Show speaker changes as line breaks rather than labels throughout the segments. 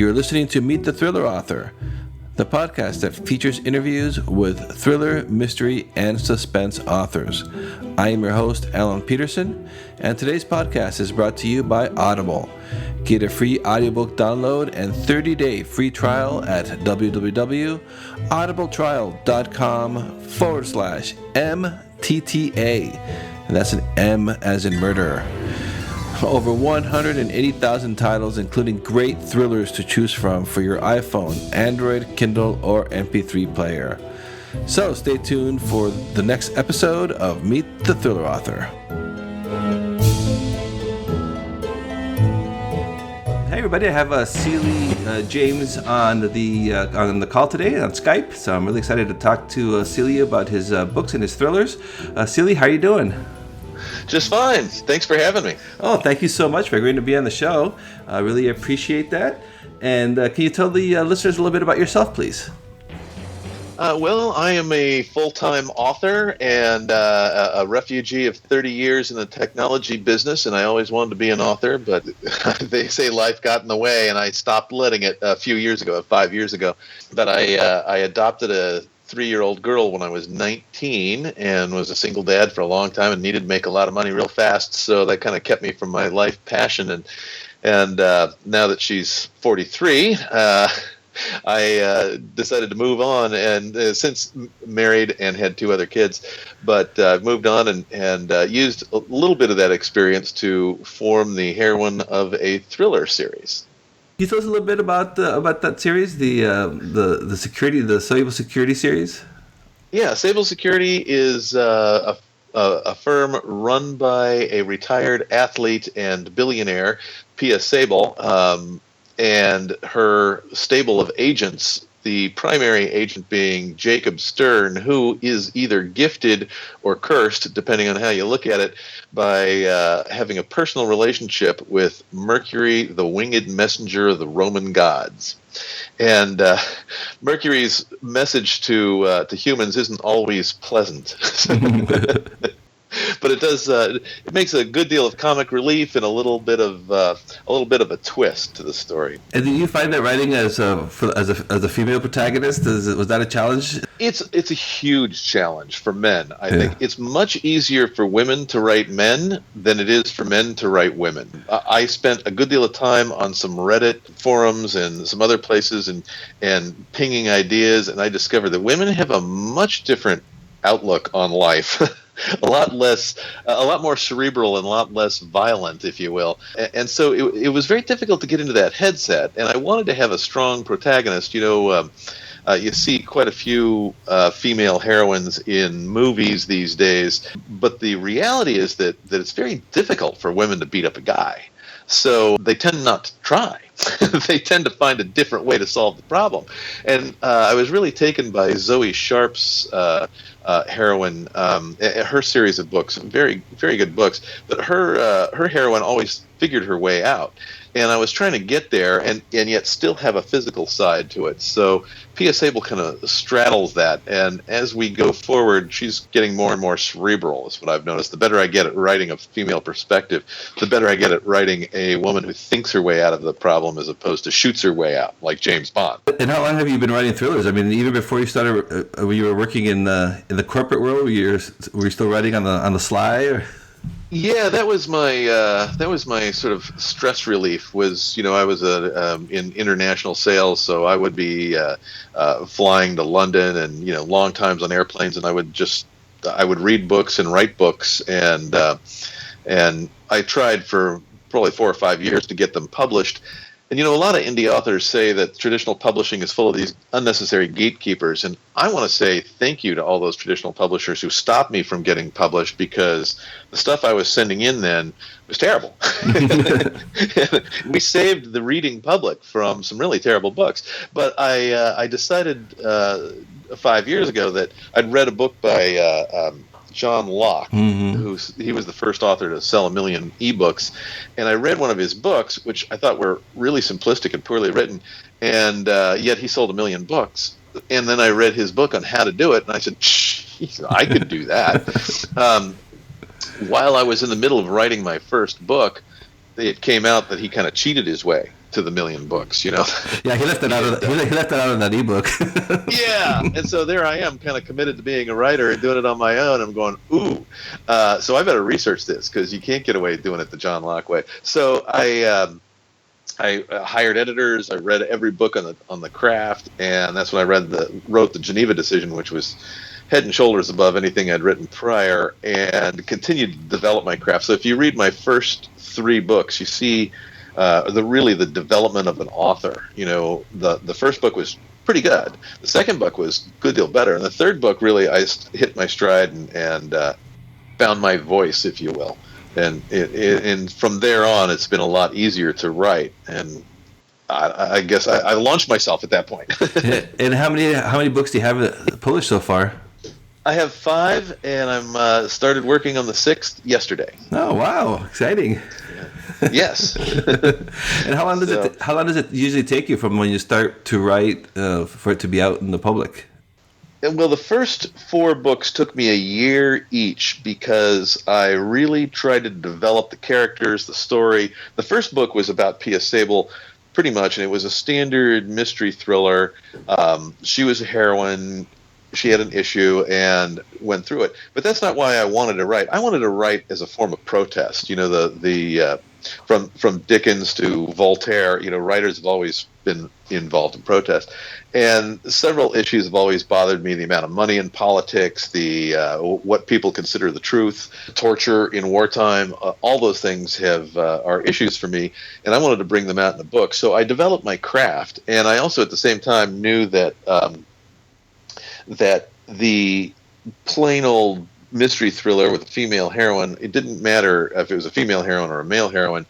You're listening to Meet the Thriller Author, the podcast that features interviews with thriller, mystery, and suspense authors. I am your host, Alan Peterson, and today's podcast is brought to you by Audible. Get a free audiobook download and 30-day free trial at www.audibletrial.com/MTTA. And that's an M as in murder. Over 180,000 titles, including great thrillers to choose from for your iPhone, Android, Kindle, or MP3 player. So stay tuned for the next episode of Meet the Thriller Author. Hey everybody, I have Seeley James on the call today on Skype. So I'm really excited to talk to Seeley about his books and his thrillers. Seeley, how are you doing?
Just fine. Thanks for having me.
Oh, thank you so much for agreeing to be on the show. I really appreciate that. And can you tell the listeners a little bit about yourself, please?
Well, I am a full-time author and a refugee of 30 years in the technology business, and I always wanted to be an author, but they say life got in the way, and I stopped letting it a few years ago, 5 years ago. But I adopted a 3-year-old girl when I was 19 and was a single dad for a long time and needed to make a lot of money real fast. So that kind of kept me from my life passion. And now that she's 43, I decided to move on, and since married and had 2 other kids, but moved on and used a little bit of that experience to form the heroine of a thriller series.
Can you tell us a little bit about that series, the Sabel Security series?
Yeah, Sabel Security is a firm run by a retired athlete and billionaire, Pia Sabel, and her stable of agents, the primary agent being Jacob Stern, who is either gifted or cursed, depending on how you look at it, by having a personal relationship with Mercury, the winged messenger of the Roman gods. And Mercury's message to humans isn't always pleasant. But it does. It makes a good deal of comic relief and a little bit of a twist to the story.
And do you find that writing as a female protagonist was that a challenge?
It's a huge challenge for men. I think it's much easier for women to write men than it is for men to write women. I spent a good deal of time on some Reddit forums and some other places and pinging ideas, and I discovered that women have a much different outlook on life. a lot more cerebral and a lot less violent, if you will. And so it was very difficult to get into that headset. And I wanted to have a strong protagonist. You see quite a few female heroines in movies these days, but the reality is that it's very difficult for women to beat up a guy. So they tend not to try. They tend to find a different way to solve the problem. And I was really taken by Zoe Sharp's heroine, her series of books, very, very good books. But her heroine always figured her way out. And I was trying to get there and yet still have a physical side to it. So Pia Sabel kind of straddles that. And as we go forward, she's getting more and more cerebral, is what I've noticed. The better I get at writing a female perspective, the better I get at writing a woman who thinks her way out of the problem as opposed to shoots her way out, like James Bond.
And how long have you been writing thrillers? I mean, even before you started, when you were working in the corporate world, were you still writing on the sly? Or?
Yeah, that was my sort of stress relief. Was I was in international sales, so I would be flying to London and long times on airplanes, and I would read books and write books, and I tried for probably 4 or 5 years to get them published. And a lot of indie authors say that traditional publishing is full of these unnecessary gatekeepers, and I want to say thank you to all those traditional publishers who stopped me from getting published, because the stuff I was sending in then was terrible. We saved the reading public from some really terrible books. But I decided 5 years ago that I'd read a book by John Locke, he was the first author to sell 1 million ebooks, and I read one of his books, which I thought were really simplistic and poorly written, and yet he sold 1 million books. And then I read his book on how to do it, and I said, I could do that. While I was in the middle of writing my first book, it came out that he kind of cheated his way to the million books,
Yeah, he left it out of he left it out of that ebook.
Yeah, and so there I am, kind of committed to being a writer and doing it on my own. I'm going, ooh, so I better research this because you can't get away doing it the John Locke way. So I hired editors. I read every book on the craft, and that's when I wrote the Geneva Decision, which was head and shoulders above anything I'd written prior, and continued to develop my craft. So if you read my first 3 books, you see the development of an author. The first book was pretty good. The second book was a good deal better, and the third book really I hit my stride and found my voice, if you will. And from there on, it's been a lot easier to write. And I guess I launched myself at that point.
And how many books do you have published so far?
I have 5, and I'm started working on the 6th yesterday.
Oh wow, exciting!
Yeah. Yes.
And how long does it usually take you from when you start to write for it to be out in the public?
Well, the first 4 books took me a year each because I really tried to develop the characters, the story. The first book was about Pia Sabel, pretty much, and it was a standard mystery thriller. She was a heroine. She had an issue and went through it. But that's not why I wanted to write. I wanted to write as a form of protest. From Dickens to Voltaire, writers have always been involved in protest. And several issues have always bothered me: the amount of money in politics, what people consider the truth, torture in wartime. All those things are issues for me, and I wanted to bring them out in a book. So I developed my craft, and I also at the same time knew that the plain old mystery thriller with a female heroine, it didn't matter if it was a female heroine or a male heroine.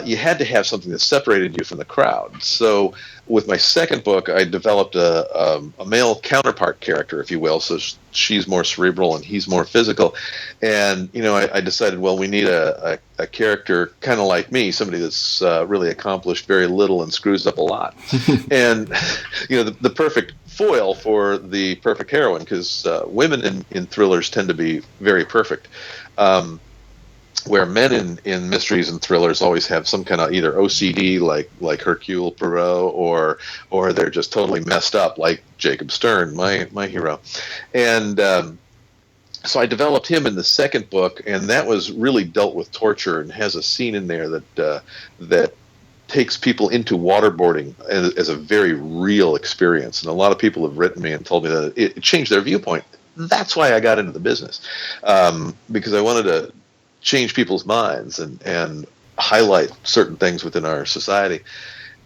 You had to have something that separated you from the crowd. So with my second book, I developed a male counterpart character, if you will. So she's more cerebral and he's more physical. And, I decided, well, we need a character kind of like me, somebody that's really accomplished very little and screws up a lot. And, the perfect foil for the perfect heroine, because women in thrillers tend to be very perfect. Where men in mysteries and thrillers always have some kind of either OCD like Hercule Poirot, or they're just totally messed up like Jacob Stern, my hero. And so I developed him in the second book, and that was really dealt with torture and has a scene in there that takes people into waterboarding as a very real experience. And a lot of people have written me and told me that it changed their viewpoint. That's why I got into the business, because I wanted to change people's minds and highlight certain things within our society.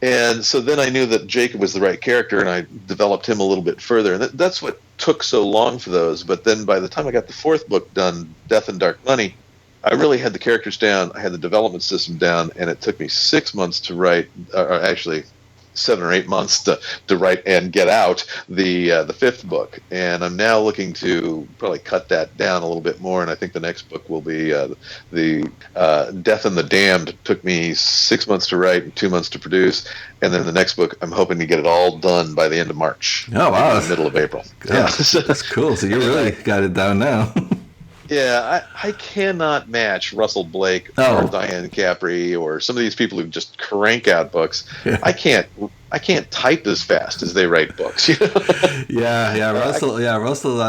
And so then I knew that Jacob was the right character, and I developed him a little bit further. And that's what took so long for those. But then by the time I got the 4th book done, Death and Dark Money, I really had the characters down. I had the development system down, and it took me 6 months to write, or actually 7 or 8 months to write and get out the 5th book. And I'm now looking to probably cut that down a little bit more. And I think the next book will be the Death and the Damned. It took me 6 months to write and 2 months to produce. And then the next book, I'm hoping to get it all done by the end of March.
Oh, wow.
In the middle of April.
Yeah, that's cool. So you really got it down now.
Yeah, I cannot match Russell Blake or Diane Capri or some of these people who just crank out books. Yeah. I can't type as fast as they write books.
Yeah, Russell.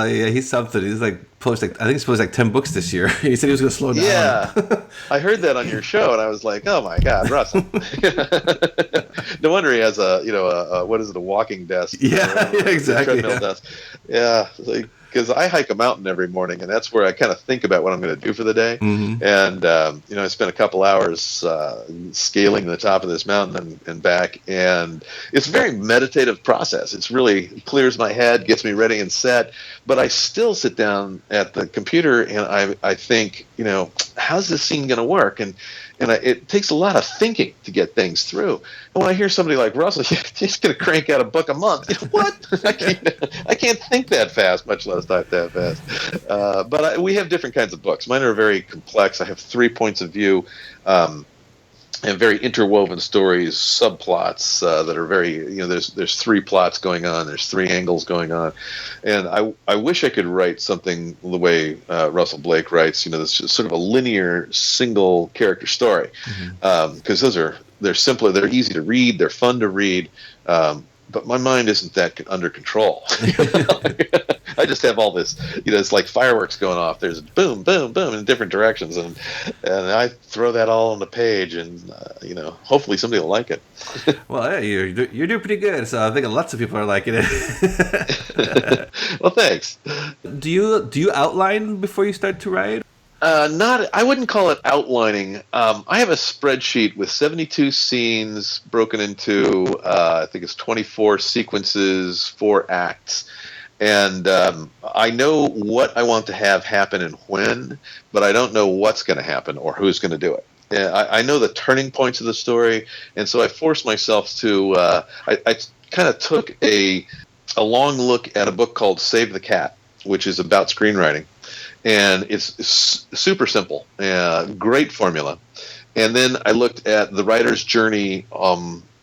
He's something. He's I think he's published 10 books this year. He said he was going to slow down.
Yeah, I heard that on your show, and I was like, oh my God, Russell. No wonder he has a walking desk.
Yeah, exactly.
Treadmill desk. Yeah, because I hike a mountain every morning, and that's where I kind of think about what I'm going to do for the day.
Mm-hmm.
And I spent a couple hours scaling the top of this mountain and back, and it's a very meditative process. It's really clears my head, gets me ready and set. But I still sit down at the computer and I think, how's this scene going to work? And it takes a lot of thinking to get things through. And when I hear somebody like Russell, he's going to crank out a book a month. What? I can't think that fast, much less type that fast. But we have different kinds of books. Mine are very complex. I have 3 points of view. And very interwoven stories, subplots that are very, there's 3 plots going on, there's 3 angles going on, and I wish I could write something the way Russell Blake writes, this sort of a linear single character story, because those are they're simpler, they're easy to read, they're fun to read. But my mind isn't that under control. I just have all this, it's like fireworks going off. There's boom, boom, boom in different directions, and I throw that all on the page, and hopefully somebody will like it.
Well, hey, you're doing pretty good. So I think lots of people are liking it.
Well, thanks.
Do you outline before you start to write?
I wouldn't call it outlining. I have a spreadsheet with 72 scenes broken into, I think it's 24 sequences, 4 acts. And I know what I want to have happen and when, but I don't know what's going to happen or who's going to do it. I know the turning points of the story, and so I forced myself to, I kind of took a long look at a book called Save the Cat, which is about screenwriting. And it's super simple, great formula. And then I looked at The Writer's Journey,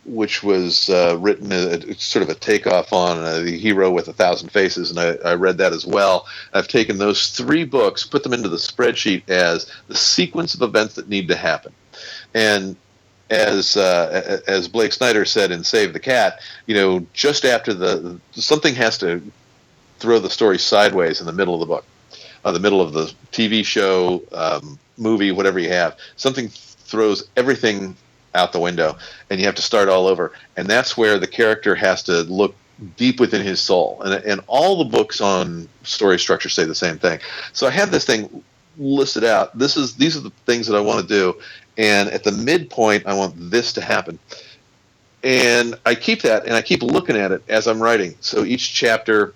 which was written it's sort of a takeoff on The Hero with 1,000 Faces, and I read that as well. I've taken those 3 books, put them into the spreadsheet as the sequence of events that need to happen. And as Blake Snyder said in Save the Cat, just after something has to throw the story sideways in the middle of the book. The middle of the TV show, movie, whatever you have, something throws everything out the window, and you have to start all over. And that's where the character has to look deep within his soul. And all the books on story structure say the same thing. So I had this thing listed out. These are the things that I want to do, and at the midpoint, I want this to happen. And I keep that, and I keep looking at it as I'm writing. So each chapter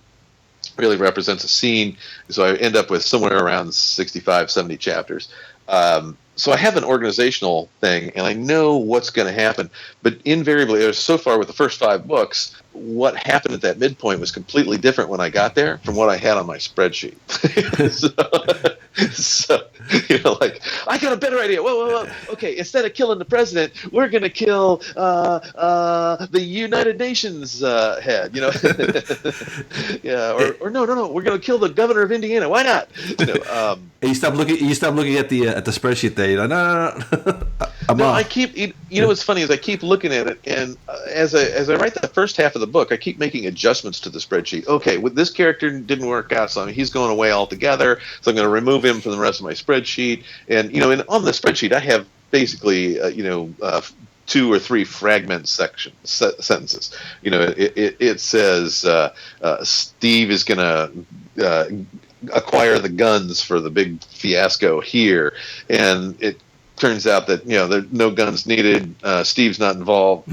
really represents a scene, so I end up with somewhere around 65, 70 chapters. So I have an organizational thing, and I know what's going to happen. But invariably, so far with the first 5 books, what happened at that midpoint was completely different when I got there from what I had on my spreadsheet. so like, I got a better idea. Whoa. Okay, instead of killing the president, we're going to kill the United Nations head. Yeah, or no, we're going to kill the governor of Indiana. Why not?
You stop looking at the spreadsheet there. You're like, no.
I keep. What's funny is I keep looking at it, and as I write the first half of the book, I keep making adjustments to the spreadsheet. Okay, with this character didn't work out, so he's going away altogether. So I'm going to remove him from the rest of my spreadsheet. And and on the spreadsheet, I have basically 2 or 3 fragment sentences. It says Steve is going to acquire the guns for the big fiasco here, and it turns out that there's no guns needed. Steve's not involved.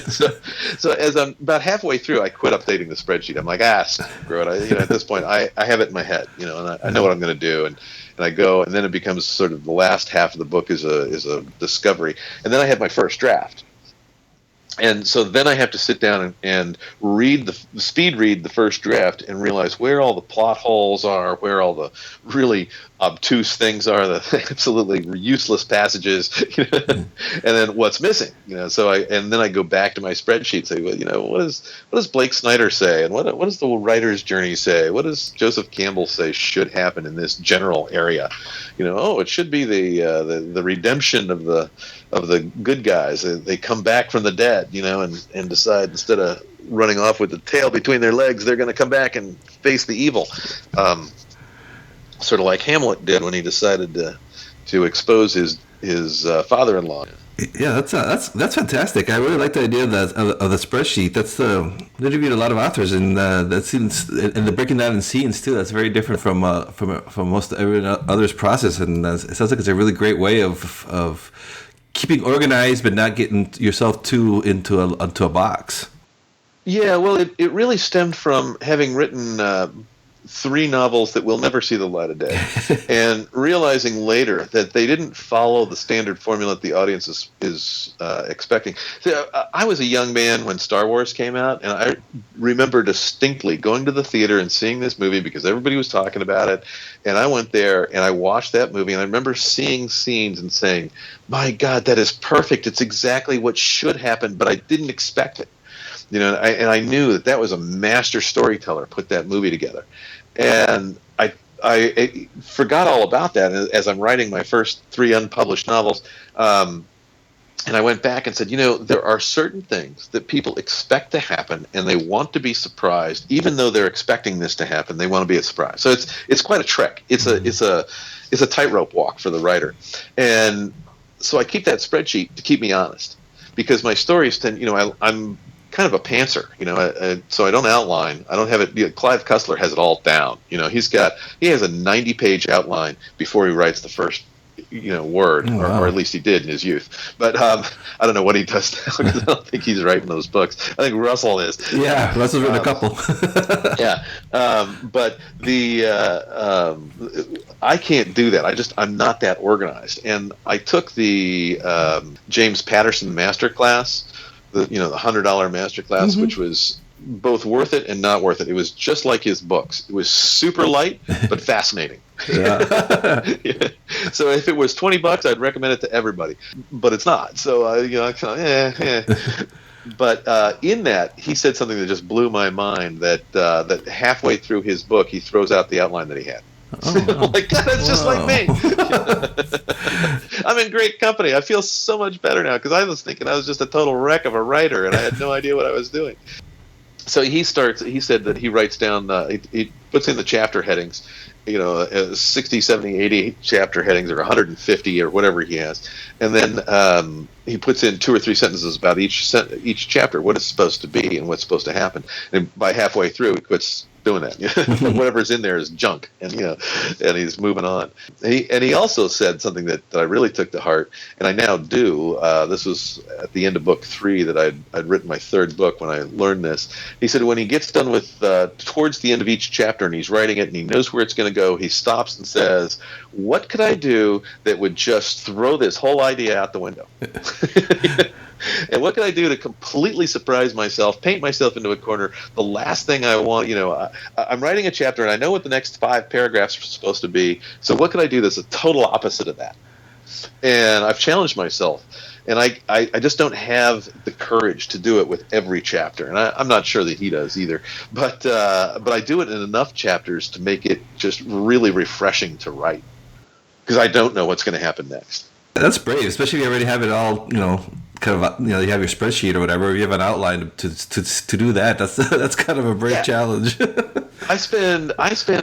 so as I'm about halfway through, I quit updating the spreadsheet. I'm like, screw it. At this point, I have it in my head, and I know what I'm going to do, and I go, and then it becomes sort of the last half of the book is a discovery, and then I have my first draft. And so then I have to sit down and speed read the first draft and realize where all the plot holes are, where all the really obtuse things are, the absolutely useless passages, and then what's missing. And then I go back to my spreadsheet and say, well, what does Blake Snyder say, and what does the writer's journey say? What does Joseph Campbell say should happen in this general area? It should be the redemption of the good guys. They come back from the dead, and decide instead of running off with the tail between their legs, they're going to come back and face the evil. Sort of like Hamlet did when he decided to expose his father-in-law.
Yeah, that's fantastic. I really like the idea of the spreadsheet. That's interviewed a lot of authors, and that seems, and the breaking down in scenes too. That's very different from most every other's process, and it sounds like it's a really great way of keeping organized, but not getting yourself too into a box.
Yeah, well, it really stemmed from having written 3 novels that will never see the light of day, and realizing later that they didn't follow the standard formula that the audience is expecting. So, I was a young man when Star Wars came out, and I remember distinctly going to the theater and seeing this movie because everybody was talking about it, and I went there and I watched that movie, and I remember seeing scenes and saying, my God, that is perfect. It's exactly what should happen, but I didn't expect it. And I knew that was a master storyteller put that movie together. And I forgot all about that as I'm writing my first 3 unpublished novels. And I went back and said, there are certain things that people expect to happen, and they want to be surprised, even though they're expecting this to happen. They want to be a surprise. So it's quite a trick. It's a tightrope walk for the writer. And so I keep that spreadsheet to keep me honest, because my stories tend, I'm kind of a pantser, so I don't outline. I don't have it. Clive Cussler has it all down. He has a 90-page outline before he writes the first word,
Oh, wow.
or at least he did in his youth. But I don't know what he does now, because I don't think he's writing those books. I think Russell is.
Yeah, Russell's written a couple.
Yeah, but I can't do that. I'm not that organized. And I took the James Patterson master class, the $100 master class, which was both worth it and not worth it. It was just like his books. It was super light but fascinating.
Yeah.
Yeah. So if it was $20, I'd recommend it to everybody, but it's not. So I kind of But in that, he said something that just blew my mind. That halfway through his book, he throws out the outline that he had.
Oh,
Like, God, that's just like me. I'm in great company. I feel so much better now, because I was thinking I was just a total wreck of a writer, and I had no idea what I was doing. So he said that he writes down, he puts in the chapter headings, 60, 70, 80 chapter headings, or 150, or whatever he has. And then he puts in 2 or 3 sentences about each chapter, what it's supposed to be and what's supposed to happen. And by halfway through, he quits doing that. Whatever's in there is junk, and he's moving on. He also said something that I really took to heart, and I now do. This was at the end of book 3 that I'd written my 3rd book when I learned this. He said when he gets done with towards the end of each chapter and he's writing it and he knows where it's going to go, he stops and says, "What could I do that would just throw this whole idea out the window?" And what can I do to completely surprise myself, paint myself into a corner? The last thing I want, I'm writing a chapter and I know what the next 5 paragraphs are supposed to be. So what can I do that's a total opposite of that? And I've challenged myself. And I just don't have the courage to do it with every chapter. And I'm not sure that he does either. But I do it in enough chapters to make it just really refreshing to write, because I don't know what's going to happen next.
That's brave, especially if you already have it all, kind of, you have your spreadsheet or whatever. If you have an outline to do that, that's kind of a brave challenge.
I spend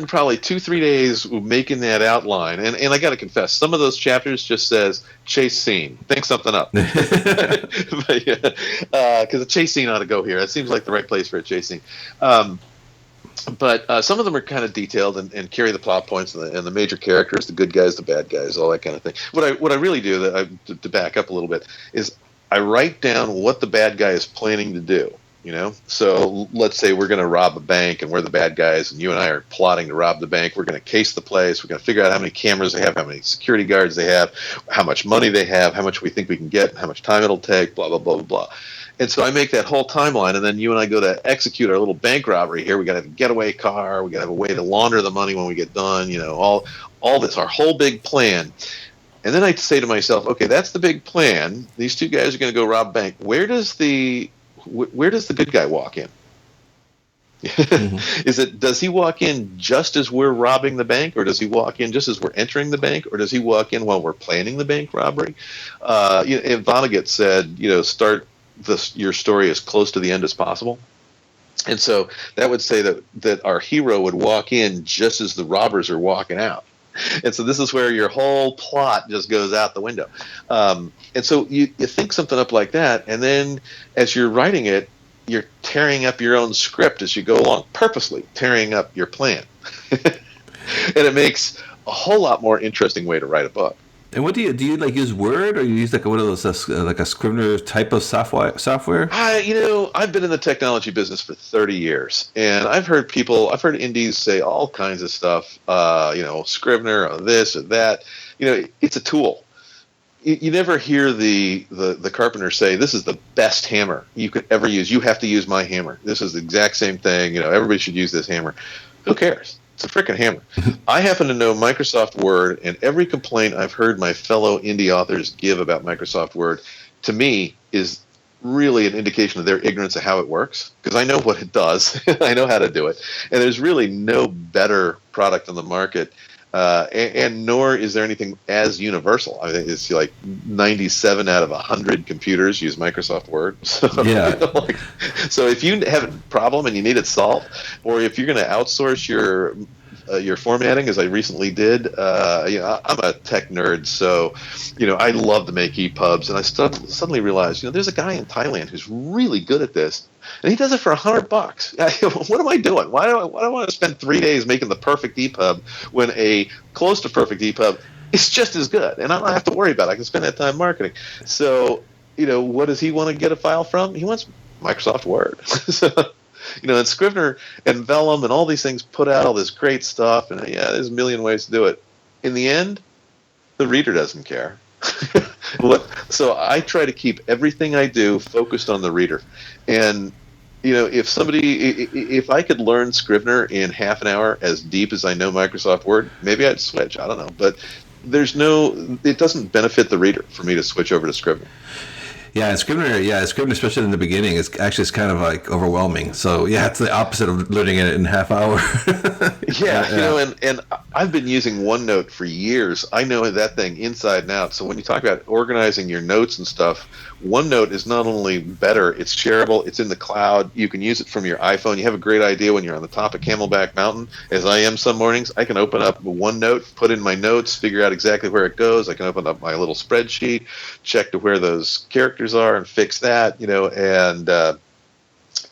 probably 2-3 days making that outline, and I got to confess, some of those chapters just says chase scene, think something up, because a chase scene ought to go here. It seems like the right place for a chase scene. But some of them are kind of detailed and carry the plot points and the major characters, the good guys, the bad guys, all that kind of thing. What I really do, to back up a little bit, is I write down what the bad guy is planning to do. So let's say we're going to rob a bank and we're the bad guys, and you and I are plotting to rob the bank. We're going to case the place. We're going to figure out how many cameras they have, how many security guards they have, how much money they have, how much we think we can get, how much time it'll take, blah, blah, blah, blah, blah. And so I make that whole timeline, and then you and I go to execute our little bank robbery here. We got to have a getaway car. We got to have a way to launder the money when we get done. All this, our whole big plan. And then I say to myself, okay, that's the big plan. These 2 guys are going to go rob a bank. Where does the good guy walk in? Mm-hmm. Does he walk in just as we're robbing the bank, or does he walk in just as we're entering the bank, or does he walk in while we're planning the bank robbery? And Vonnegut said, start your story as close to the end as possible. And so that would say that our hero would walk in just as the robbers are walking out. And so this is where your whole plot just goes out the window. And so you think something up like that, and then as you're writing it, you're tearing up your own script as you go along, purposely tearing up your plan. And it makes a whole lot more interesting way to write a book.
And what do you like use Word, or you use like one of those like a Scrivener type of software?
I've been in the technology business for 30 years, and I've heard indies say all kinds of stuff. Scrivener or this or that. It's a tool. You never hear the carpenter say, "This is the best hammer you could ever use. You have to use my hammer. This is the exact same thing. Everybody should use this hammer." Who cares? It's a freaking hammer. I happen to know Microsoft Word, and every complaint I've heard my fellow indie authors give about Microsoft Word, to me, is really an indication of their ignorance of how it works, because I know what it does. I know how to do it. And there's really no better product on the market and nor is there anything as universal. I mean, it's like 97 out of 100 computers use Microsoft Word. So,
Yeah.
So if you have a problem and you need it solved, or if you're going to outsource your formatting, as I recently did, I'm a tech nerd, so I love to make EPUBs, and I suddenly realized, there's a guy in Thailand who's really good at this, and he does it for $100. What am I doing? Why do I want to spend 3 days making the perfect EPUB when a close to perfect EPUB is just as good, and I don't have to worry about it. I can spend that time marketing. So, what does he want to get a file from? He wants Microsoft Word. So, and Scrivener and Vellum and all these things put out all this great stuff, and there's a million ways to do it. In the end, the reader doesn't care. So I try to keep everything I do focused on the reader. And if I could learn Scrivener in half an hour as deep as I know Microsoft Word, maybe I'd switch. I don't know, but it doesn't benefit the reader for me to switch over to Scrivener.
Yeah, Scrivener, especially in the beginning, it's kind of like overwhelming. So yeah, it's the opposite of learning it in a half hour.
And I've been using OneNote for years. I know that thing inside and out. So when you talk about organizing your notes and stuff, OneNote is not only better, it's shareable, it's in the cloud. You can use it from your iPhone. You have a great idea when you're on the top of Camelback Mountain, as I am some mornings. I can open up OneNote, put in my notes, figure out exactly where it goes. I can open up my little spreadsheet, check to where those characters are and fix that, and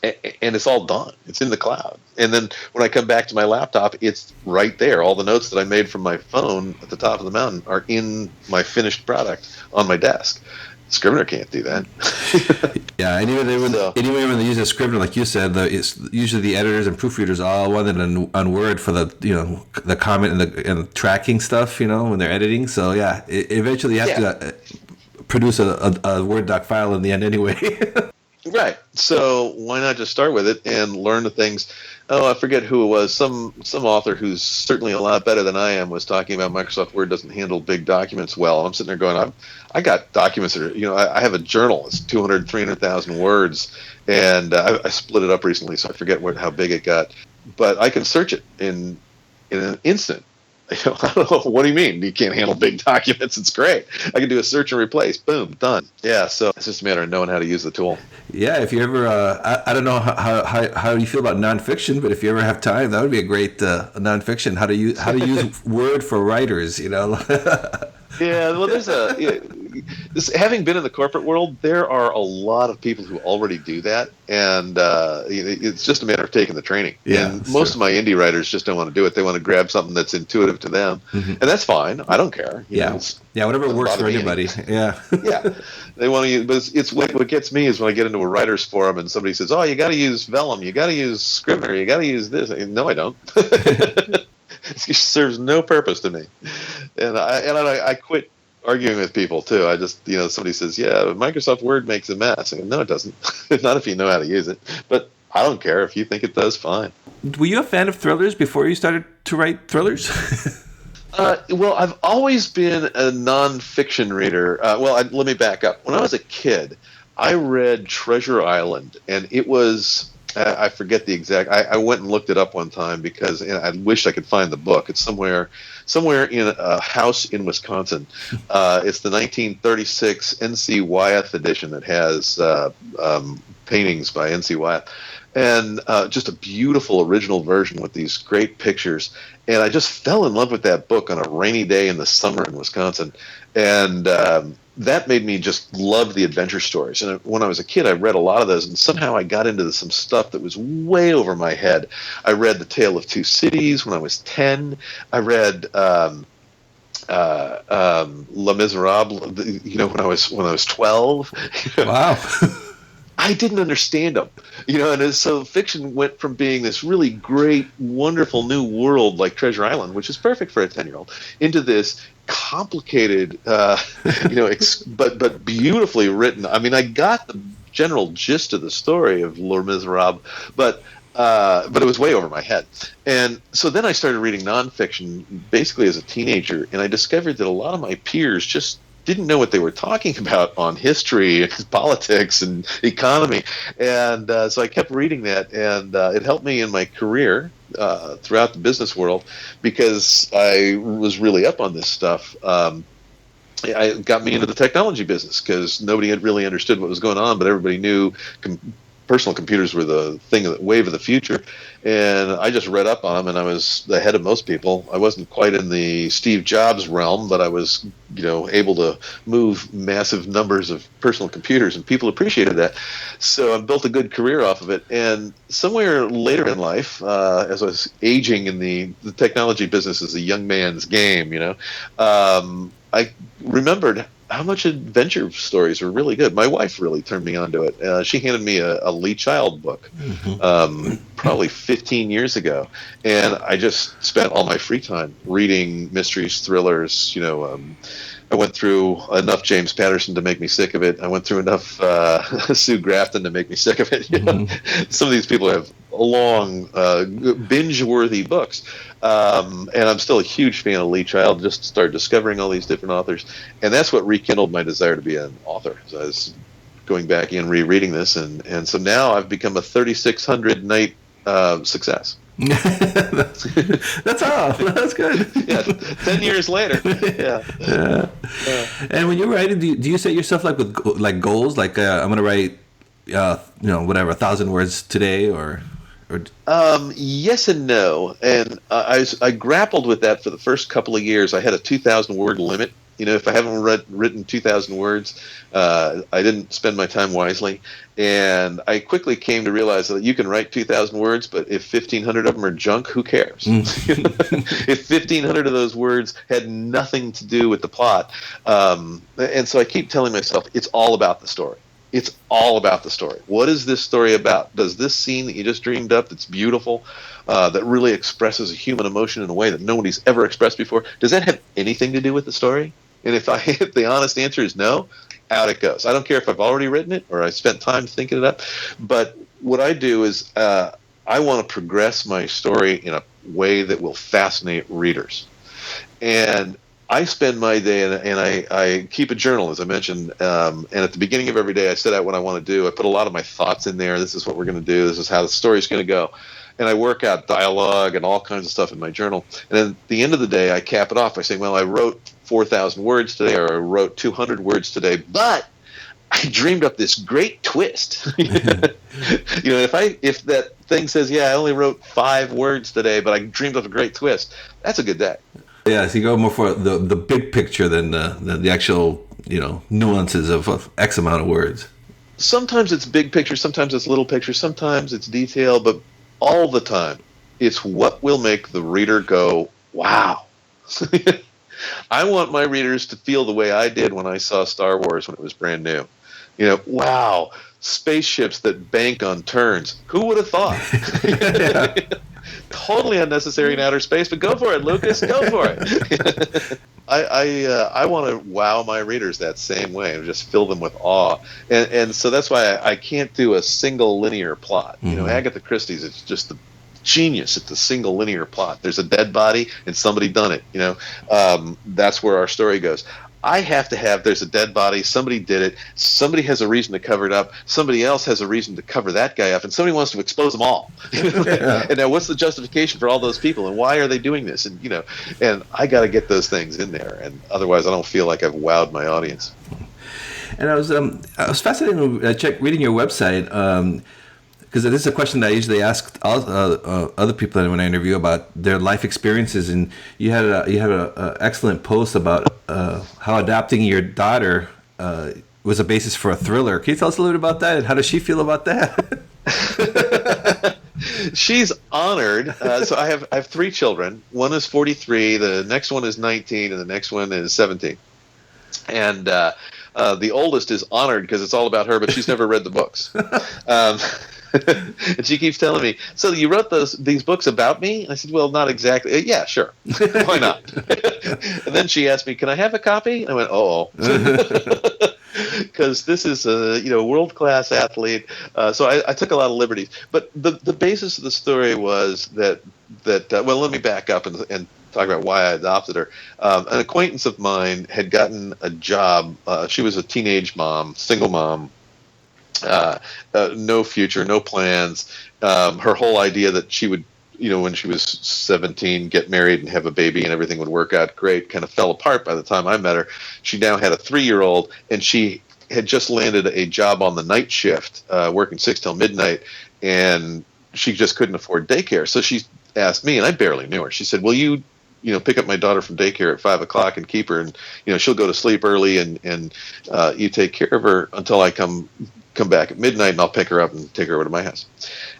it's all done. It's in the cloud. And then when I come back to my laptop, it's right there. All the notes that I made from my phone at the top of the mountain are in my finished product on my desk. Scrivener can't do that.
Yeah, and even when they use a Scrivener, like you said, it's usually the editors and proofreaders all want it on Word for the comment and the tracking stuff, when they're editing. So yeah, eventually you have to produce a Word doc file in the end anyway.
Right. So why not just start with it and learn the things? Oh, I forget who it was. Some author who's certainly a lot better than I am was talking about Microsoft Word doesn't handle big documents well. I'm sitting there going, I got documents that are, I have a journal. It's 200, 300,000 words, and I split it up recently, so I forget how big it got. But I can search it in an instant. I don't know. What do you mean? You can't handle big documents? It's great. I can do a search and replace. Boom, done. Yeah, so it's just a matter of knowing how to use the tool.
Yeah, if you ever, I don't know how you feel about nonfiction, but if you ever have time, that would be a great nonfiction. How to use Word for writers,
Yeah, well, having been in the corporate world, there are a lot of people who already do that, and it's just a matter of taking the training.
Yeah,
and most of my indie writers just don't want to do it. They want to grab something that's intuitive to them, and that's fine. I don't care.
Whatever works for anybody. Yeah,
yeah. They want to use, but it's what gets me is when I get into a writer's forum and somebody says, "Oh, you got to use Vellum, you got to use Scrivener, you got to use this." No, I don't. It serves no purpose to me, and I quit arguing with people too. I just somebody says, "Yeah, Microsoft Word makes a mess." I go, "No, it doesn't. Not if you know how to use it." But I don't care if you think it does. Fine.
Were you a fan of thrillers before you started to write thrillers?
Well, I've always been a nonfiction reader. Let me back up. When I was a kid, I read Treasure Island, and it was. I forget the exact. I went and looked it up one time because I wished I could find the book. It's somewhere in a house in Wisconsin. It's the 1936 N.C. Wyeth edition that has paintings by N.C. Wyeth, and just a beautiful original version with these great pictures. And I just fell in love with that book on a rainy day in the summer in Wisconsin, and that made me just love the adventure stories. And when I was a kid, I read a lot of those, and somehow I got into some stuff that was way over my head. I read The Tale of Two Cities when I was 10. I read Les Miserables, when I was 12.
Wow.
I didn't understand them, and so fiction went from being this really great, wonderful new world like Treasure Island, which is perfect for a 10-year-old, into this complicated, but beautifully written. I mean, I got the general gist of the story of Les Miserables, but it was way over my head. And so then I started reading nonfiction basically as a teenager, and I discovered that a lot of my peers just didn't know what they were talking about on history and politics and economy. And so I kept reading that, and it helped me in my career throughout the business world because I was really up on this stuff. It got me into the technology business because nobody had really understood what was going on, but everybody knew personal computers were the wave of the future. And I just read up on them, and I was ahead of most people. I wasn't quite in the Steve Jobs realm, but I was, able to move massive numbers of personal computers, and people appreciated that. So I built a good career off of it. And somewhere later in life, as I was aging in the technology business is a young man's game, I remembered how much adventure stories were really good. My wife really turned me onto it. She handed me a Lee Child book probably 15 years ago, and I just spent all my free time reading mysteries, thrillers. I went through enough James Patterson to make me sick of it. I went through enough Sue Grafton to make me sick of it. Some of these people have long, binge-worthy books. And I'm still a huge fan of Lee Child. Just started discovering all these different authors. And that's what rekindled my desire to be an author. So I was going back and rereading this. And so now I've become a 3,600 night success.
That's all. That's good.
Yeah, 10 years later. Yeah.
And when you're writing, do you set yourself with goals? Like I'm going to write, 1,000 words today, or?
Yes and no. And I grappled with that for the first couple of years. I had a 2,000 word limit. If I haven't written 2,000 words, I didn't spend my time wisely. And I quickly came to realize that you can write 2,000 words, but if 1,500 of them are junk, who cares? If 1,500 of those words had nothing to do with the plot. And so I keep telling myself, it's all about the story. It's all about the story. What is this story about? Does this scene that you just dreamed up that's beautiful, that really expresses a human emotion in a way that nobody's ever expressed before, does that have anything to do with the story? And if the honest answer is no, out it goes. I don't care if I've already written it or I spent time thinking it up. But what I do is I want to progress my story in a way that will fascinate readers. And I spend my day, and I keep a journal, as I mentioned, and at the beginning of every day I set out what I want to do. I put a lot of my thoughts in there. This is what we're going to do. This is how the story's going to go. And I work out dialogue and all kinds of stuff in my journal. And then at the end of the day, I cap it off by saying, well, I wrote 4,000 words today, or I wrote 200 words today, but I dreamed up this great twist. If that thing says, yeah, I only wrote 5 words today, but I dreamed up a great twist, that's a good day.
Yeah, so you go more for the big picture than the actual, nuances of X amount of words.
Sometimes it's big picture, sometimes it's little picture, sometimes it's detail, but all the time, it's what will make the reader go, wow. I want my readers to feel the way I did when I saw Star Wars when it was brand new. Wow, spaceships that bank on turns. Who would have thought? Totally unnecessary in outer space, but go for it, Lucas. Go for it. I want to wow my readers that same way and just fill them with awe. And so that's why I can't do a single linear plot. Agatha Christie's, it's just the genius. It's a single linear plot. There's a dead body and somebody done it. That's where our story goes. I have to have, there's a dead body, somebody did it, somebody has a reason to cover it up, somebody else has a reason to cover that guy up, and somebody wants to expose them all. And now what's the justification for all those people, and why are they doing this? And and I got to get those things in there, and otherwise I don't feel like I've wowed my audience.
And I was fascinated when reading your website, because this is a question that I usually ask other people when I interview about their life experiences, and you had a excellent post about how adopting your daughter was a basis for a thriller. Can you tell us a little bit about that, and how does she feel about that?
She's honored. So I have 3 children. One is 43, the next one is 19, and the next one is 17. And the oldest is honored because it's all about her, but she's never read the books. And she keeps telling me, so you wrote these books about me? And I said, well, not exactly. Yeah, sure. Why not? And then she asked me, can I have a copy? And I went, because this is a world-class athlete. So I took a lot of liberties. But the basis of the story was that well, let me back up and talk about why I adopted her. An acquaintance of mine had gotten a job. She was a teenage mom, single mom. No future, no plans. Her whole idea that she would when she was 17, get married and have a baby and everything would work out great, kind of fell apart by the time I met her. She now had a 3-year-old, and she had just landed a job on the night shift, working 6 till midnight, and she just couldn't afford daycare. So she asked me, and I barely knew her. She said, "Will you pick up my daughter from daycare at 5 o'clock and keep her, and she'll go to sleep early, and you take care of her until I come back at midnight, and I'll pick her up and take her over to my house."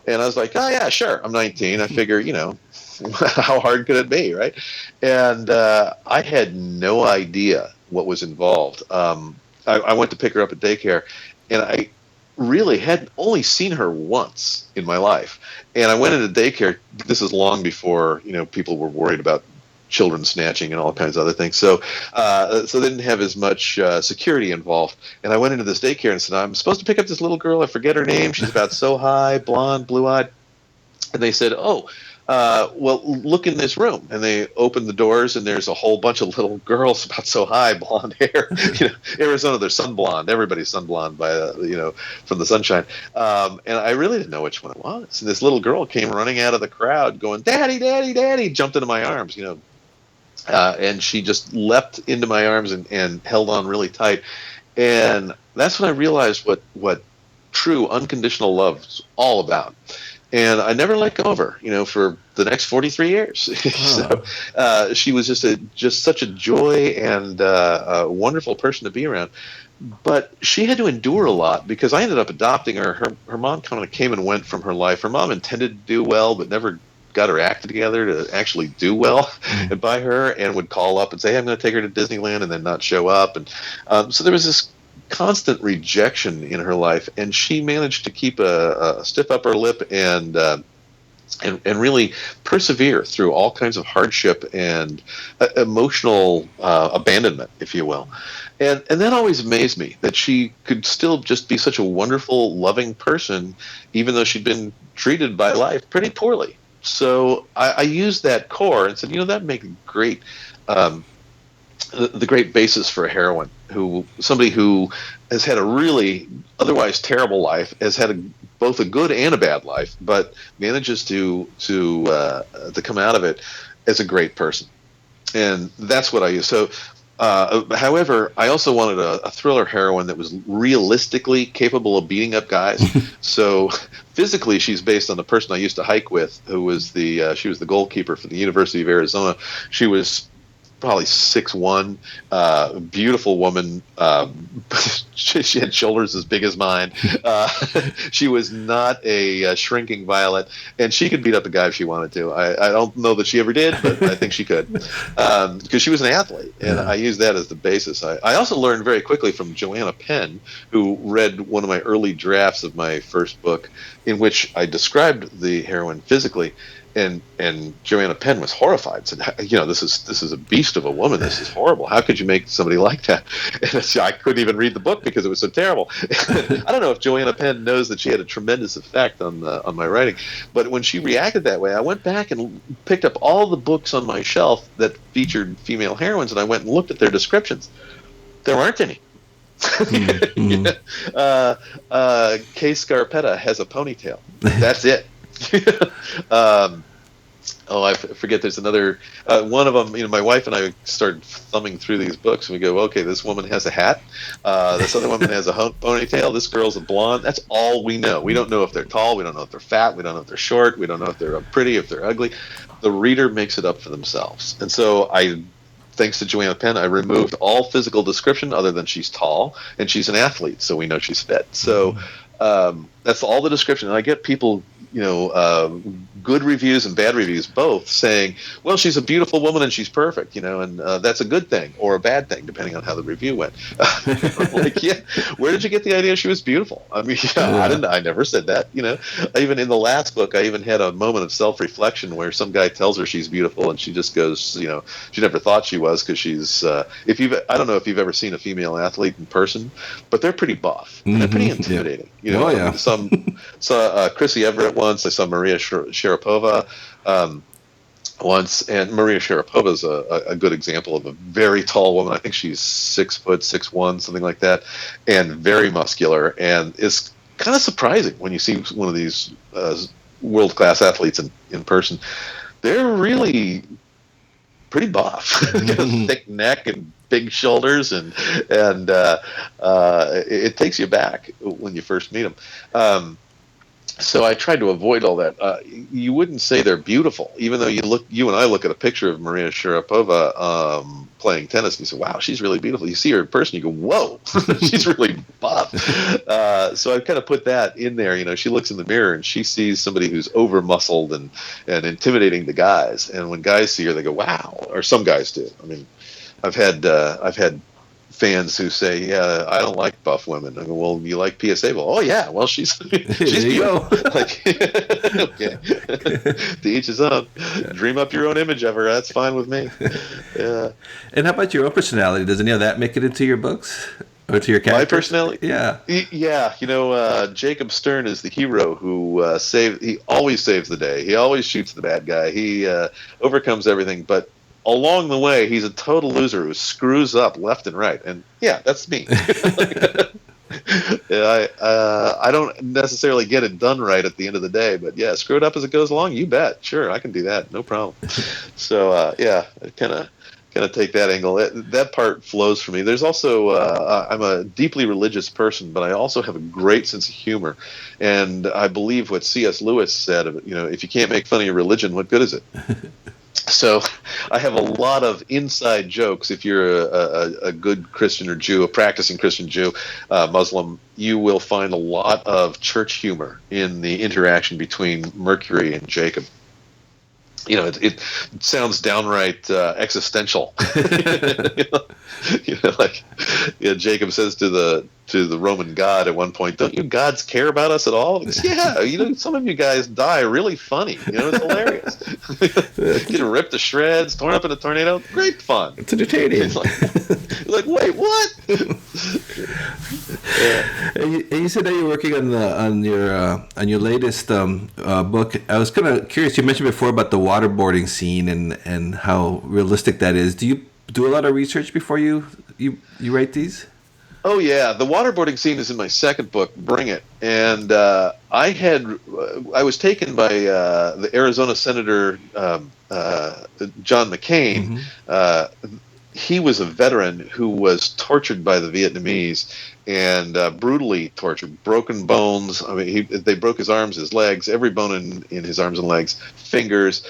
And I was like, "Oh yeah, sure." I'm 19. I figure, how hard could it be, right? And I had no idea what was involved. I went to pick her up at daycare, and I really had only seen her once in my life. And I went into daycare. This is long before people were worried about children snatching and all kinds of other things. So they didn't have as much security involved. And I went into this daycare and said, "I'm supposed to pick up this little girl. I forget her name. She's about so high, blonde, blue-eyed." And they said, "Oh, well, look in this room." And they opened the doors, and there's a whole bunch of little girls about so high, blonde hair. Arizona, they're sun blonde. Everybody's sun blonde from the sunshine. And I really didn't know which one it was. And this little girl came running out of the crowd, going, "Daddy, Daddy, Daddy!" Jumped into my arms, and she just leapt into my arms and held on really tight. And that's when I realized what true unconditional love is all about. And I never let go of her, for the next 43 years. So she was just such a joy and a wonderful person to be around. But she had to endure a lot because I ended up adopting her. Her mom kind of came and went from her life. Her mom intended to do well, but never got her act together to actually do well by her, and would call up and say, "Hey, I'm going to take her to Disneyland," and then not show up. And so there was this constant rejection in her life, and she managed to keep a stiff upper lip and really persevere through all kinds of hardship and emotional abandonment, if you will. And that always amazed me, that she could still just be such a wonderful, loving person, even though she'd been treated by life pretty poorly. So I used that core and said, that makes great the great basis for a heroine, somebody who has had a really otherwise terrible life, has had both a good and a bad life, but manages to come out of it as a great person. And that's what I use. So, however, I also wanted a thriller heroine that was realistically capable of beating up guys. So physically, she's based on the person I used to hike with, who was she was the goalkeeper for the University of Arizona. She was probably 6'1", beautiful woman. She had shoulders as big as mine. She was not a shrinking violet, and she could beat up a guy if she wanted to. I don't know that she ever did, but I think she could, because she was an athlete, and I used that as the basis. I also learned very quickly from Joanna Penn, who read one of my early drafts of my first book, in which I described the heroine physically. And Joanna Penn was horrified. Said, "This is a beast of a woman. This is horrible. How could you make somebody like that?" And I couldn't even read the book because it was so terrible. I don't know if Joanna Penn knows that she had a tremendous effect on my writing, but when she reacted that way, I went back and picked up all the books on my shelf that featured female heroines, and I went and looked at their descriptions. There aren't any. Kay Scarpetta has a ponytail. That's it. I forget. There's another one of them. My wife and I started thumbing through these books, and we go, "Okay, this woman has a hat. This other woman has a ponytail. This girl's a blonde." That's all we know. We don't know if they're tall. We don't know if they're fat. We don't know if they're short. We don't know if they're pretty, if they're ugly. The reader makes it up for themselves. And so thanks to Joanna Penn, I removed all physical description other than she's tall and she's an athlete, so we know she's fit. So that's all the description. And I get people, good reviews and bad reviews both, saying, "Well, she's a beautiful woman and she's perfect," and that's a good thing or a bad thing depending on how the review went. Like, yeah, where did you get the idea she was beautiful? I mean, I never said that. Even in the last book, I even had a moment of self-reflection where some guy tells her she's beautiful and she just goes, she never thought she was, because she's I don't know if you've ever seen a female athlete in person, but they're pretty buff. They're pretty intimidating. Saw Chrissy Everett once. I saw Maria Sharapova once, and Maria Sharapova is a good example of a very tall woman. I think she's 6'1", something like that, and very muscular. And it's kind of surprising when you see one of these world-class athletes in person, they're really pretty buff. They have a thick neck and big shoulders, and it takes you back when you first meet them. So I tried to avoid all that. You wouldn't say they're beautiful, even though you and I look at a picture of Maria Sharapova playing tennis, and you say, "Wow, she's really beautiful." You see her in person, you go, "Whoa, she's really buff." So I kind of put that in there. You know, she looks in the mirror and she sees somebody who's over muscled and intimidating to guys, and when guys see her, they go, "Wow," or some guys do. I mean, I've had fans who say, "Yeah, I don't like buff women." I go, "Well, you like Pia Sabel?" "Oh yeah, well she's beautiful." Like, okay, to each his own. Yeah. Dream up your own image of her. That's fine with me. Yeah.
And how about your own personality? Does any of that make it into your books or to your characters?
My personality?
Yeah.
Yeah. You know, Jacob Stern is the hero who he always saves the day. He always shoots the bad guy. He overcomes everything, but along the way, he's a total loser who screws up left and right. And yeah, that's me. I don't necessarily get it done right at the end of the day, but yeah, screw it up as it goes along. You bet. Sure, I can do that. No problem. So yeah, I kind of take that angle. That part flows for me. There's also I'm a deeply religious person, but I also have a great sense of humor, and I believe what C.S. Lewis said. You know, if you can't make fun of your religion, what good is it? So I have a lot of inside jokes. If you're a good Christian or Jew, a practicing Christian Jew, Muslim, you will find a lot of church humor in the interaction between Mercury and Jacob. You know, it sounds downright existential. Like Jacob says to the Roman god at one point, "Don't you gods care about us at all?" Goes, yeah, some of you guys die really funny. It's hilarious. Getting ripped to shreds, torn up in a tornado, great fun.
It's entertaining.
It's like, wait, what?
Yeah. And you said that you're working on your latest book. I was kind of curious. You mentioned before about the waterboarding scene and how realistic that is. Do you do a lot of research before you write these?
Oh yeah, the waterboarding scene is in my second book, Bring It, and I was taken by the Arizona Senator John McCain. Mm-hmm. He was a veteran who was tortured by the Vietnamese and brutally tortured, broken bones. I mean, they broke his arms, his legs, every bone in his arms and legs, fingers.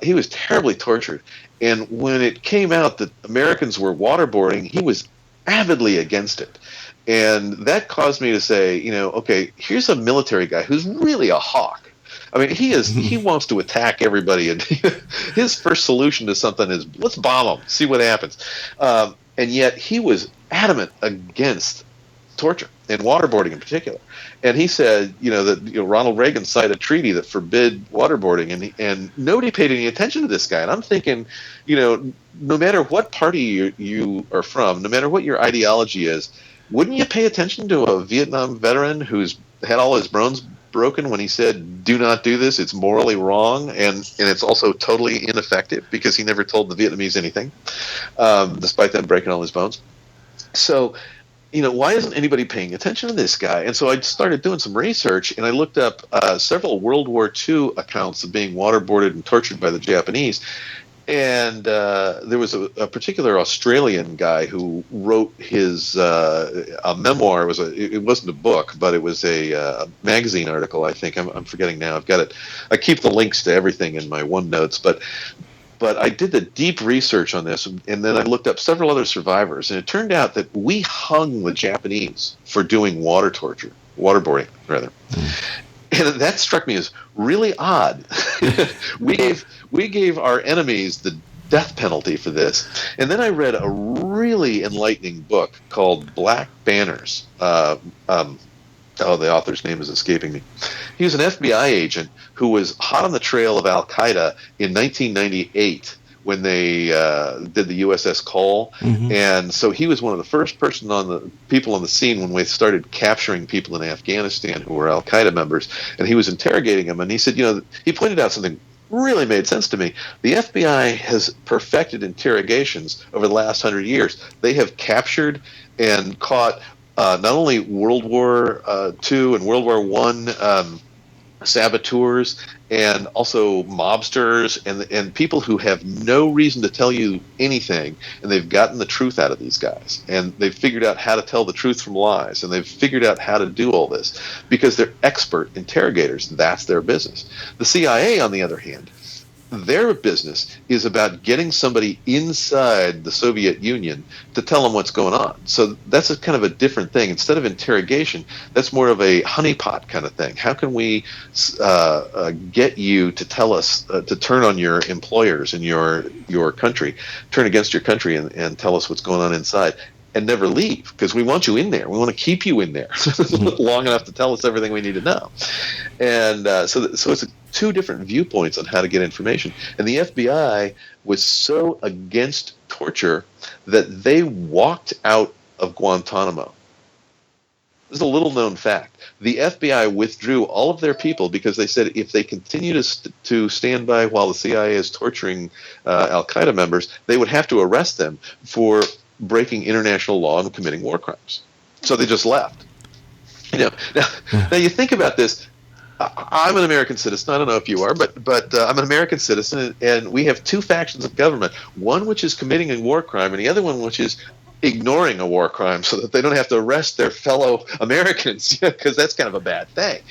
He was terribly tortured. And when it came out that Americans were waterboarding, he was avidly against it. And that caused me to say, okay, here's a military guy who's really a hawk. I mean, he wants to attack everybody, and his first solution to something is, let's bomb them, see what happens. And yet he was adamant against torture and waterboarding in particular. And he said, that Ronald Reagan signed a treaty that forbid waterboarding, and nobody paid any attention to this guy. And I'm thinking, no matter what party you are from, no matter what your ideology is, wouldn't you pay attention to a Vietnam veteran who's had all his bones broken when he said, "Do not do this, it's morally wrong, and it's also totally ineffective," because he never told the Vietnamese anything, despite them breaking all his bones. So, why isn't anybody paying attention to this guy? And so I started doing some research, and I looked up several World War II accounts of being waterboarded and tortured by the Japanese. And there was a particular Australian guy who wrote his a memoir. It wasn't a book, but it was a magazine article. I think I'm forgetting now. I've got it. I keep the links to everything in my OneNotes, but I did the deep research on this, and then I looked up several other survivors, and it turned out that we hung the Japanese for doing waterboarding rather. And that struck me as really odd. we gave our enemies the death penalty for this. And then I read a really enlightening book called Black Banners. The author's name is escaping me. He was an FBI agent who was hot on the trail of Al-Qaeda in 1998 when they did the USS Cole. Mm-hmm. And so he was one of the first people on the scene when we started capturing people in Afghanistan who were Al-Qaeda members. And he was interrogating them. And he said, he pointed out something really made sense to me. The FBI has perfected interrogations over the last 100 years. They have captured and caught not only World War II and World War I saboteurs, and also mobsters, and people who have no reason to tell you anything, and they've gotten the truth out of these guys, and they've figured out how to tell the truth from lies, and they've figured out how to do all this because they're expert interrogators. That's their business. The CIA, on the other hand, their business is about getting somebody inside the Soviet Union to tell them what's going on. So that's a kind of a different thing. Instead of interrogation, that's more of a honeypot kind of thing. How can we get you to tell us, to turn on your employers in your country, turn against your country and tell us what's going on inside? And never leave, because we want you in there. We want to keep you in there long enough to tell us everything we need to know. And so it's two different viewpoints on how to get information. And the FBI was so against torture that they walked out of Guantanamo. This is a little-known fact. The FBI withdrew all of their people because they said if they continue to stand by while the CIA is torturing al-Qaeda members, they would have to arrest them for breaking international law and committing war crimes. So they just left. Now you think about this. I'm an American citizen. I don't know if you are, but I'm an American citizen, and we have two factions of government. One which is committing a war crime, and the other one which is ignoring a war crime so that they don't have to arrest their fellow Americans, because that's kind of a bad thing.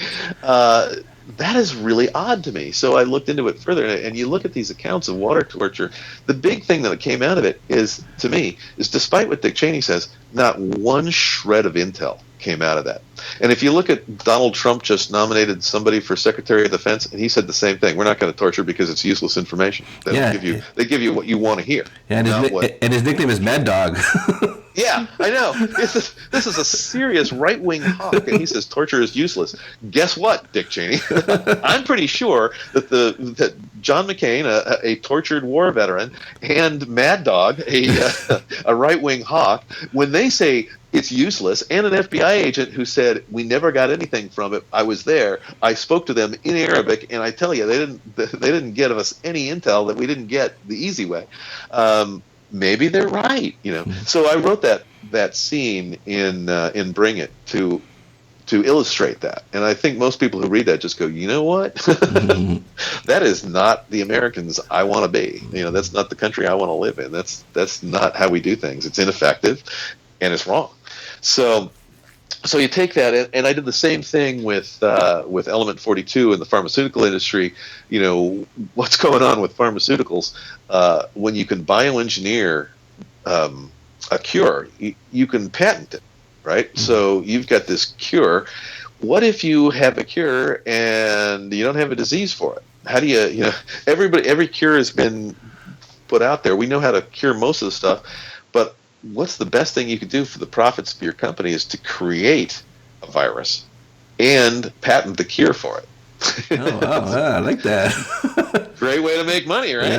That is really odd to me. So I looked into it further, and you look at these accounts of water torture. The big thing that came out of it is, to me, is despite what Dick Cheney says, not one shred of intel came out of that. And if you look at Donald Trump just nominated somebody for Secretary of Defense, and he said the same thing. We're not going to torture because it's useless information. They give you what you want to hear.
Yeah, and his nickname is Mad Dog.
Yeah, I know. This is a serious right-wing hawk, and he says torture is useless. Guess what, Dick Cheney? I'm pretty sure that John McCain, a tortured war veteran, and Mad Dog, a right-wing hawk, when they say it's useless, and an FBI agent who said we never got anything from it. I was there. I spoke to them in Arabic, and I tell you, they didn't give us any intel that we didn't get the easy way. Maybe they're right, So I wrote that scene in Bring It to illustrate that, and I think most people who read that just go, you know what? That is not the Americans I want to be. That's not the country I want to live in. That's not how we do things. It's ineffective, and it's wrong. So you take that, and I did the same thing with Element 42 in the pharmaceutical industry. What's going on with pharmaceuticals? When you can bioengineer a cure, you can patent it, right? Mm-hmm. So you've got this cure. What if you have a cure and you don't have a disease for it? How do every cure has been put out there. We know how to cure most of the stuff, but what's the best thing you could do for the profits of your company is to create a virus and patent the cure for it.
Oh, wow, I like that.
Great way to make money, right?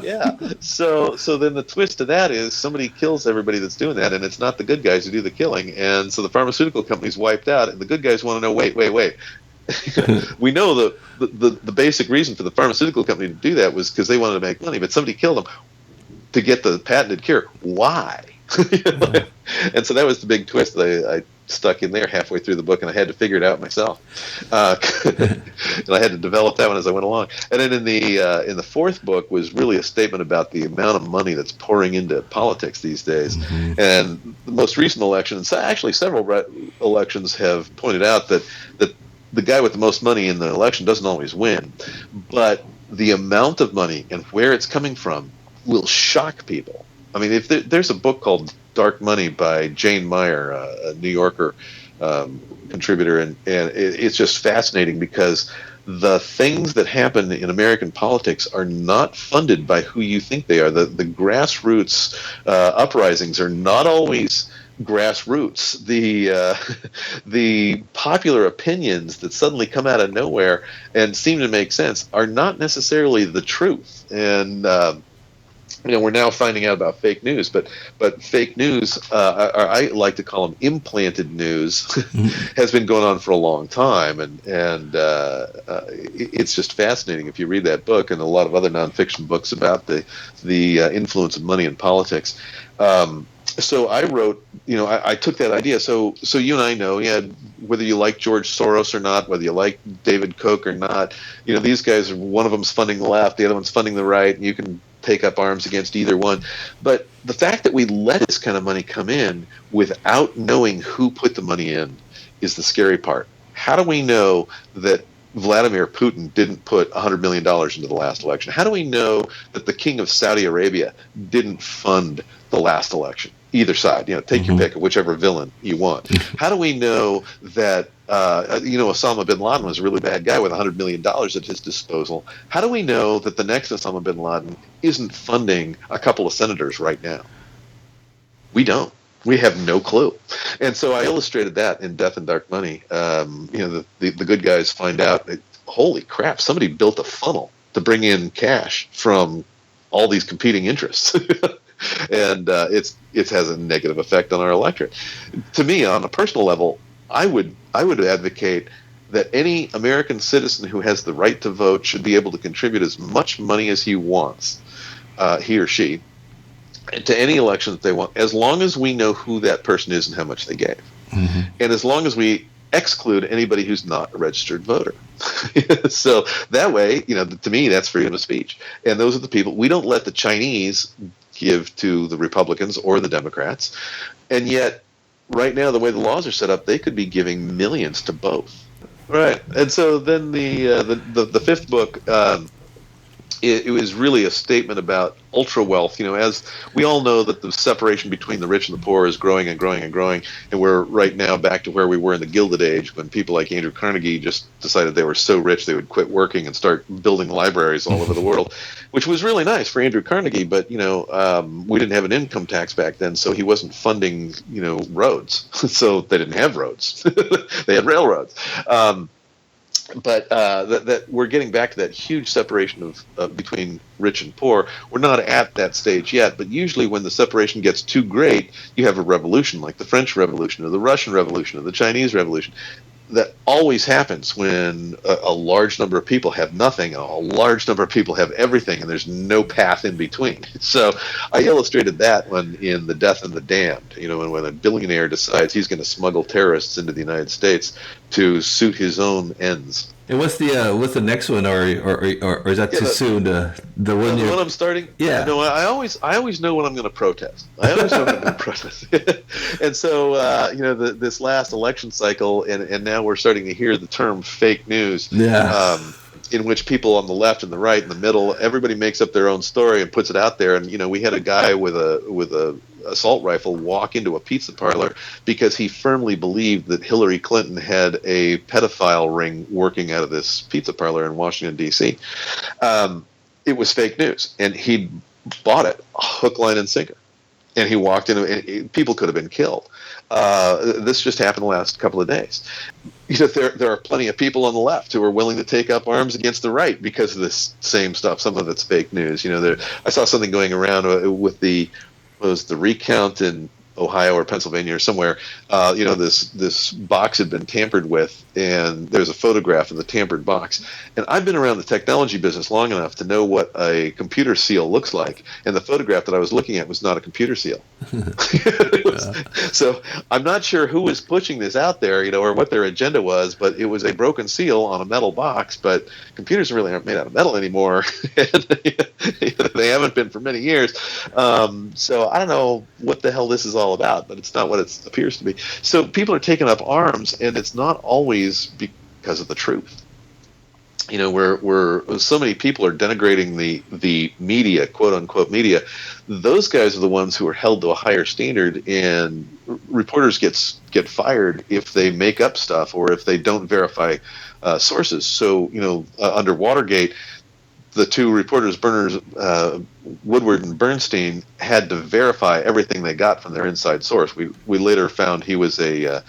Yeah. So then the twist to that is somebody kills everybody that's doing that, and it's not the good guys who do the killing. And so the pharmaceutical company's wiped out, and the good guys want to know, wait. We know the basic reason for the pharmaceutical company to do that was because they wanted to make money, but somebody killed them to get the patented cure. Why? And so that was the big twist that I stuck in there halfway through the book, and I had to figure it out myself. And I had to develop that one as I went along. And then in the fourth book was really a statement about the amount of money that's pouring into politics these days. Mm-hmm. And the most recent elections, actually several elections, have pointed out that the guy with the most money in the election doesn't always win, but the amount of money and where it's coming from will shock people. I mean, if there's a book called Dark Money by Jane Meyer, a New Yorker contributor, and it's just fascinating because the things that happen in American politics are not funded by who you think they are. The grassroots uprisings are not always grassroots. The popular opinions that suddenly come out of nowhere and seem to make sense are not necessarily the truth. And we're now finding out about fake news, but fake news, I like to call them implanted news, has been going on for a long time, and it's just fascinating if you read that book and a lot of other nonfiction books about the influence of money in politics. So I wrote, I took that idea. So you and I know, whether you like George Soros or not, whether you like David Koch or not, these guys, one of them's funding the left, the other one's funding the right, and you can take up arms against either one. But the fact that we let this kind of money come in without knowing who put the money in is the scary part. How do we know that Vladimir Putin didn't put $100 million into the last election? How do we know that the king of Saudi Arabia didn't fund the last election? Either side, take your pick of whichever villain you want. How do we know that, Osama bin Laden was a really bad guy with $100 million at his disposal? How do we know that the next Osama bin Laden isn't funding a couple of senators right now? We don't. We have no clue. And so I illustrated that in Death and Dark Money. The good guys find out, holy crap, somebody built a funnel to bring in cash from all these competing interests. And it has a negative effect on our electorate. To me, on a personal level, I would advocate that any American citizen who has the right to vote should be able to contribute as much money as he wants, he or she, to any election that they want, as long as we know who that person is and how much they gave. Mm-hmm. And as long as we exclude anybody who's not a registered voter. So that way, to me, that's freedom of speech. And those are the people. We don't let the Chinese give to the Republicans or the Democrats. And yet, right now, the way the laws are set up, they could be giving millions to both. Right. And so then the fifth book, it was really a statement about ultra wealth. As we all know that the separation between the rich and the poor is growing and growing and growing, and we're right now back to where we were in the Gilded Age when people like Andrew Carnegie just decided they were so rich they would quit working and start building libraries all over the world, which was really nice for Andrew Carnegie. But we didn't have an income tax back then, so he wasn't funding roads. So they didn't have roads; they had railroads. But that we're getting back to that huge separation of between rich and poor. We're not at that stage yet, but usually when the separation gets too great, you have a revolution like the French Revolution or the Russian Revolution or the Chinese Revolution. That always happens when a large number of people have nothing and a large number of people have everything, and there's no path in between. So I illustrated that one in The Death and the Damned, when a billionaire decides he's going to smuggle terrorists into the United States to suit his own ends.
And what's the next one, or is that too soon? The one
I'm starting.
Yeah.
No, I always know when I'm going to protest. I always know when I'm going to protest. And so this last election cycle, and now we're starting to hear the term fake news.
Yeah.
In which people on the left and the right and the middle, everybody makes up their own story and puts it out there. And we had a guy with a assault rifle walk into a pizza parlor because he firmly believed that Hillary Clinton had a pedophile ring working out of this pizza parlor in Washington, D.C. It was fake news, and he bought it hook, line, and sinker. And he walked in, and people could have been killed. This just happened the last couple of days. There are plenty of people on the left who are willing to take up arms against the right because of this same stuff, some of it's fake news. I saw something going around with the recount in Ohio or Pennsylvania or somewhere. This box had been tampered with, and there's a photograph of the tampered box. And I've been around the technology business long enough to know what a computer seal looks like. And the photograph that I was looking at was not a computer seal. So I'm not sure who was pushing this out there, or what their agenda was, but it was a broken seal on a metal box. But computers really aren't made out of metal anymore. They haven't been for many years. So I don't know what the hell this is all about, but it's not what it appears to be. So people are taking up arms, and it's not always because of the truth. Where so many people are denigrating the media, quote unquote media. Those guys are the ones who are held to a higher standard, and reporters get fired if they make up stuff or if they don't verify sources. So under Watergate, the two reporters, Woodward and Bernstein, had to verify everything they got from their inside source. We later found he was the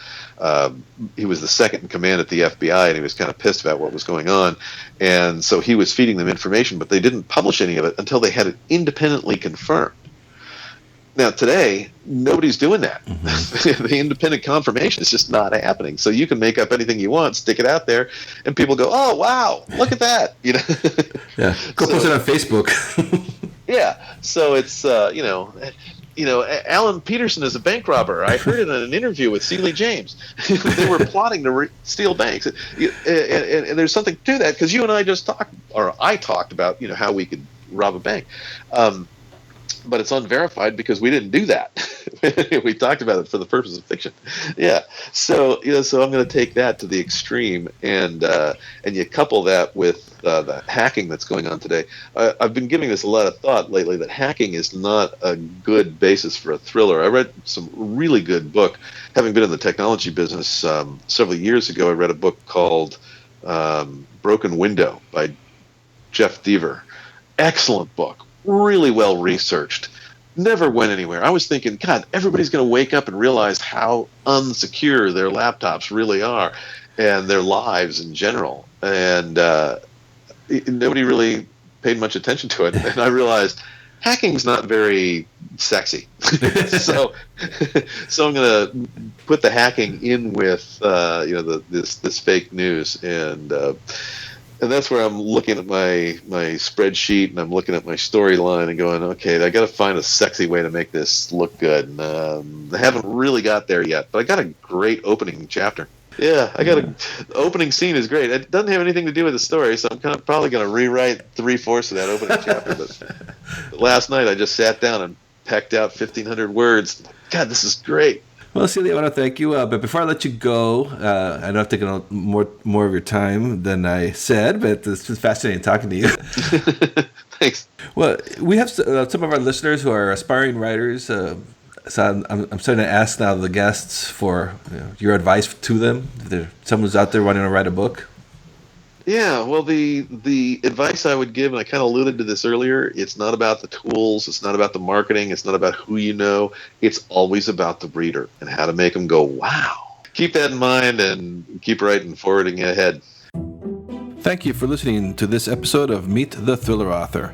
second in command at the FBI, and he was kind of pissed about what was going on, and so he was feeding them information, but they didn't publish any of it until they had it independently confirmed. Now, today, nobody's doing that. Mm-hmm. The independent confirmation is just not happening. So you can make up anything you want, stick it out there, and people go, "Oh, wow, look at that!"
Yeah, go post it on Facebook.
Yeah. So it's Alan Peterson is a bank robber. I heard it in an interview with Seeley James. They were plotting to steal banks. And there's something to that, because you and I I talked about, how we could rob a bank. But it's unverified because we didn't do that. We talked about it for the purpose of fiction. Yeah. So I'm going to take that to the extreme, and you couple that with the hacking that's going on today. I've been giving this a lot of thought lately, that hacking is not a good basis for a thriller. I read some really good book. Having been in the technology business several years ago, I read a book called Broken Window by Jeff Deaver. Excellent book. Really well researched. Never went anywhere. I was thinking, God, everybody's going to wake up and realize how unsecure their laptops really are, and their lives in general. And nobody really paid much attention to it. And I realized hacking's not very sexy. so I'm going to put the hacking in with this fake news, and that's where I'm looking at my spreadsheet, and I'm looking at my storyline and going, okay, I got to find a sexy way to make this look good. And I haven't really got there yet, but I got a great opening chapter. Yeah, the opening scene is great. It doesn't have anything to do with the story, so I'm probably going to rewrite 3/4 of that opening chapter. But last night I just sat down and pecked out 1,500 words. God, this is great.
Well, Seeley, I want to thank you. But before I let you go, I know I've taken more of your time than I said, but it's been fascinating talking to you.
Thanks.
Well, we have some of our listeners who are aspiring writers. So I'm starting to ask now the guests for your advice to them. If there's someone who's out there wanting to write a book.
Yeah, well, the advice I would give, and I kind of alluded to this earlier, it's not about the tools, it's not about the marketing, it's not about who you know, it's always about the reader and how to make them go, wow. Keep that in mind and keep writing, forwarding ahead.
Thank you for listening to this episode of Meet the Thriller Author.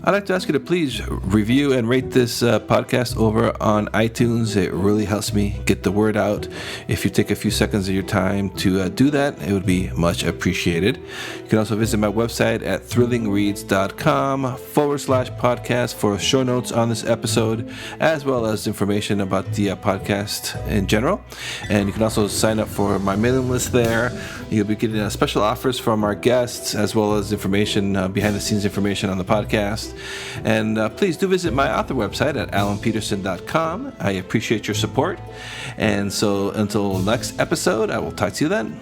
I'd like to ask you to please review and rate this podcast over on iTunes. It really helps me get the word out. If you take a few seconds of your time to do that, it would be much appreciated. You can also visit my website at thrillingreads.com/podcast for show notes on this episode, as well as information about the podcast in general. And you can also sign up for my mailing list there. You'll be getting special offers from our guests, as well as information, behind the scenes information on the podcast. And please do visit my author website at alanpeterson.com. I appreciate your support. And so until next episode, I will talk to you then.